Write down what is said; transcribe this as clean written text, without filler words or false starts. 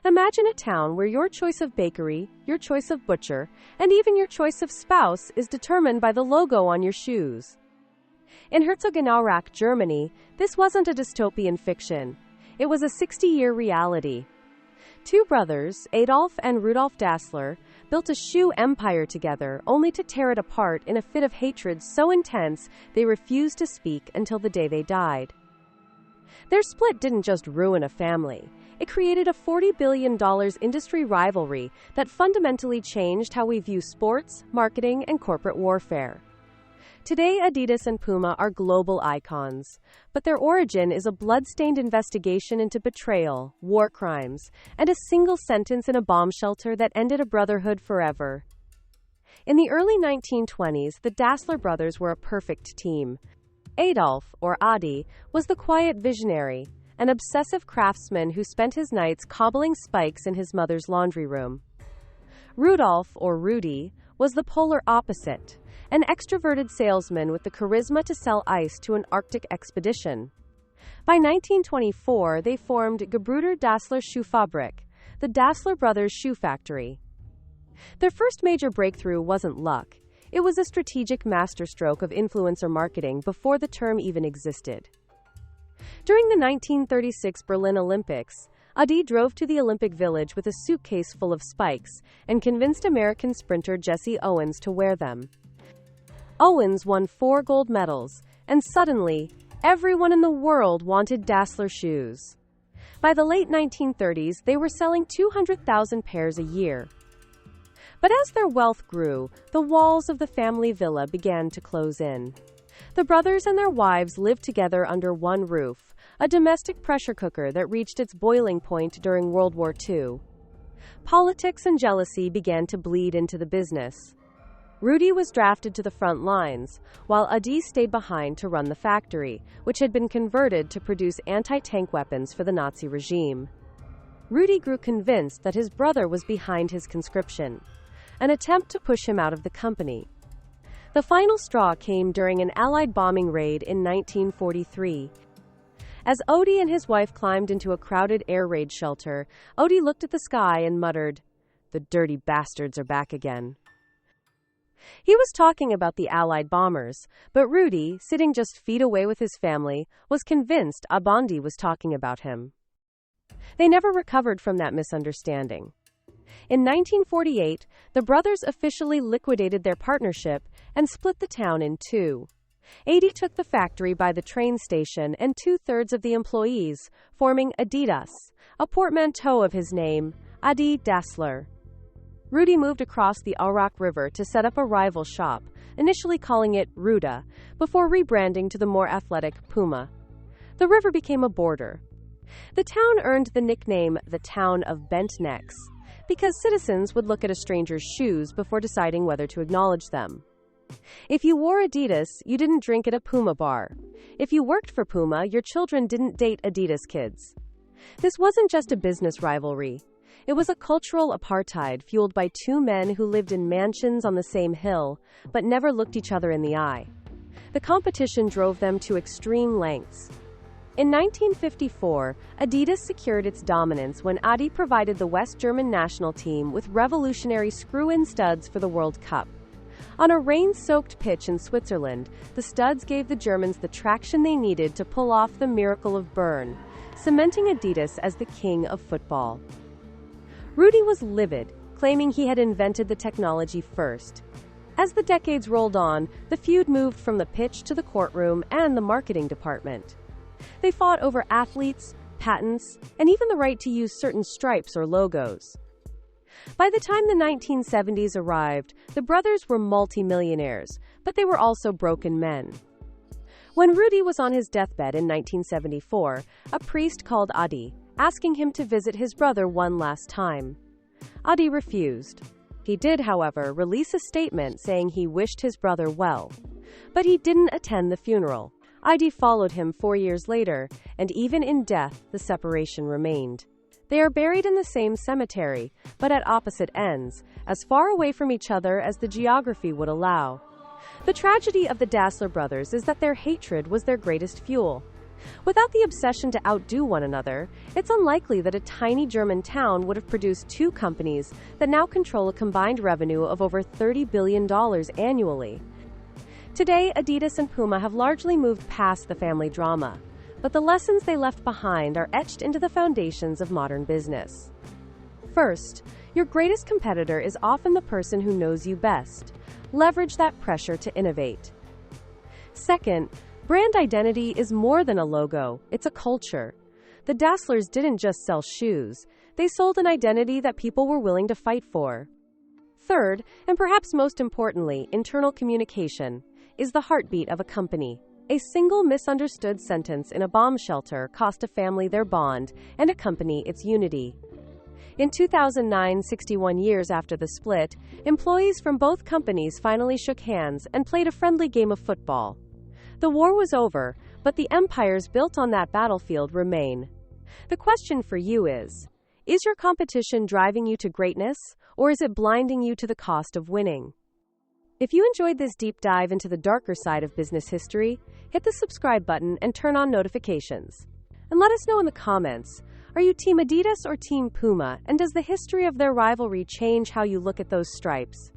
Imagine a town where your choice of bakery, your choice of butcher, and even your choice of spouse is determined by the logo on your shoes. In Herzogenaurach, Germany, this wasn't a dystopian fiction. It was a 60-year reality. Two brothers, Adolf and Rudolf Dassler, built a shoe empire together, only to tear it apart in a fit of hatred so intense they refused to speak until the day they died. Their split didn't just ruin a family. It created a $40 billion industry rivalry that fundamentally changed how we view sports, marketing, and corporate warfare. Today, Adidas and Puma are global icons, but their origin is a blood-stained investigation into betrayal, war crimes, and a single sentence in a bomb shelter that ended a brotherhood forever. In the early 1920s, the Dassler brothers were a perfect team. Adolf, or Adi, was the quiet visionary, an obsessive craftsman who spent his nights cobbling spikes in his mother's laundry room. Rudolf, or Rudy, was the polar opposite, an extroverted salesman with the charisma to sell ice to an Arctic expedition. By 1924, they formed Gebruder Dassler Schuhfabrik, the Dassler brothers' shoe factory. Their first major breakthrough wasn't luck. It was a strategic masterstroke of influencer marketing before the term even existed. During the 1936 Berlin Olympics, Adi drove to the Olympic Village with a suitcase full of spikes and convinced American sprinter Jesse Owens to wear them. Owens won 4 gold medals, and suddenly, everyone in the world wanted Dassler shoes. By the late 1930s, they were selling 200,000 pairs a year. But as their wealth grew, the walls of the family villa began to close in. The brothers and their wives lived together under one roof, a domestic pressure cooker that reached its boiling point during World War II. Politics and jealousy began to bleed into the business. Rudy was drafted to the front lines, while Adi stayed behind to run the factory, which had been converted to produce anti-tank weapons for the Nazi regime. Rudy grew convinced that his brother was behind his conscription, an attempt to push him out of the company. The final straw came during an Allied bombing raid in 1943. As Odie and his wife climbed into a crowded air raid shelter, Odie looked at the sky and muttered, "The dirty bastards are back again." He was talking about the Allied bombers, but Rudy, sitting just feet away with his family, was convinced Abondi was talking about him. They never recovered from that misunderstanding. In 1948, the brothers officially liquidated their partnership and split the town in two. Adi took the factory by the train station and 2/3 of the employees, forming Adidas, a portmanteau of his name, Adi Dassler. Rudy moved across the Aurach River to set up a rival shop, initially calling it Ruda, before rebranding to the more athletic Puma. The river became a border. The town earned the nickname the Town of Bent Necks, because citizens would look at a stranger's shoes before deciding whether to acknowledge them. If you wore Adidas, you didn't drink at a Puma bar. If you worked for Puma, your children didn't date Adidas kids. This wasn't just a business rivalry. It was a cultural apartheid fueled by two men who lived in mansions on the same hill, but never looked each other in the eye. The competition drove them to extreme lengths. In 1954, Adidas secured its dominance when Adi provided the West German national team with revolutionary screw-in studs for the World Cup. On a rain-soaked pitch in Switzerland, the studs gave the Germans the traction they needed to pull off the miracle of Bern, cementing Adidas as the king of football. Rudy was livid, claiming he had invented the technology first. As the decades rolled on, the feud moved from the pitch to the courtroom and the marketing department. They fought over athletes, patents, and even the right to use certain stripes or logos. By the time the 1970s arrived, the brothers were multi-millionaires, but they were also broken men. When Rudy was on his deathbed in 1974, a priest called Adi, asking him to visit his brother one last time. Adi refused. He did, however, release a statement saying he wished his brother well. But he didn't attend the funeral. Adi followed him 4 years later, and even in death, the separation remained. They are buried in the same cemetery, but at opposite ends, as far away from each other as the geography would allow. The tragedy of the Dassler brothers is that their hatred was their greatest fuel. Without the obsession to outdo one another, it's unlikely that a tiny German town would have produced two companies that now control a combined revenue of over $30 billion annually. Today, Adidas and Puma have largely moved past the family drama, but the lessons they left behind are etched into the foundations of modern business. First, your greatest competitor is often the person who knows you best. Leverage that pressure to innovate. Second, brand identity is more than a logo, it's a culture. The Dasslers didn't just sell shoes, they sold an identity that people were willing to fight for. Third, and perhaps most importantly, internal communication is the heartbeat of a company. A single misunderstood sentence in a bomb shelter cost a family their bond and a company its unity. In 2009, 61 years after the split, employees from both companies finally shook hands and played a friendly game of football. The war was over, but the empires built on that battlefield remain. The question for you is your competition driving you to greatness, or is it blinding you to the cost of winning? If you enjoyed this deep dive into the darker side of business history, hit the subscribe button and turn on notifications. And let us know in the comments, are you Team Adidas or Team Puma, and does the history of their rivalry change how you look at those stripes?